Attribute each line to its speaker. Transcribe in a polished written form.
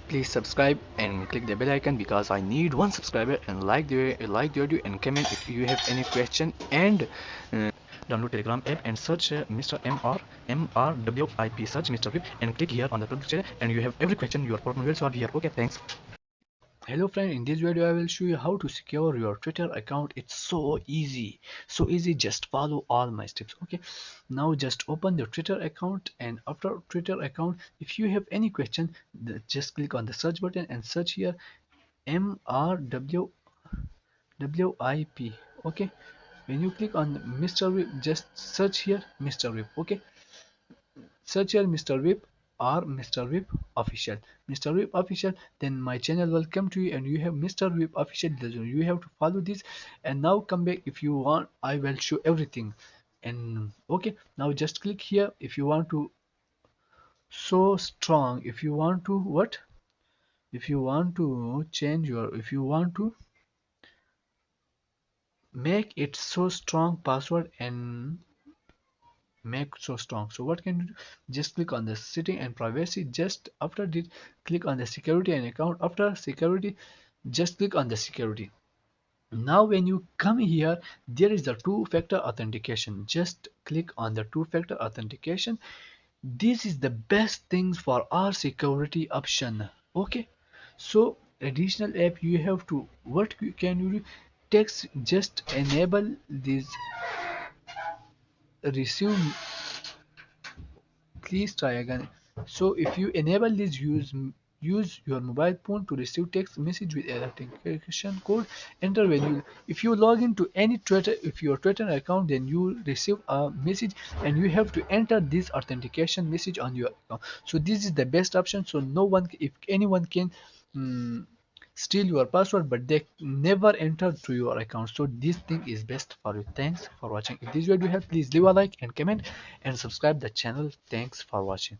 Speaker 1: please subscribe and click the bell icon because I need one subscriber, and like the video and comment if you have any question, and download Telegram app and search Mr. MrWip, search MrWip and click here on the picture, and you have every question your problem will solve here. Okay, thanks. Hello friend, in this video I will show you how to secure your Twitter account. It's so easy, just follow all my steps. Okay, now just open the Twitter account, and after Twitter account, if you have any question, just click on the search button and search here MrWip. Okay, when you click on MrWip, just search here MrWip. Okay, search here MrWip or MrWip official. MrWip official, then my channel will come to you, and you have MrWip official. You have to follow this, and now come back. If you want, I will show everything. And okay, now just click here if you want to so strong. If you want to what? If you want to change your, if you want to make it so strong password and make so strong, so what can you do? Just click on the setting and privacy. Just after this, click on the security and account. After security, just click on the security. Now when you come here, there is the two-factor authentication. Just click on the two-factor authentication. This is the best things for our security option. Okay, so additional app you have to, what can you do? Text, just enable this resume. Please try again. So if you enable this, use your mobile phone to receive text message with authentication code. Enter when you, if you log into any Twitter, if your Twitter account, then you receive a message, and you have to enter this authentication message on your account. So this is the best option. So no one, if anyone can steal your password, but they never enter to your account. So this thing is best for you. Thanks for watching. If this video helped, please leave a like and comment and subscribe the channel. Thanks for watching.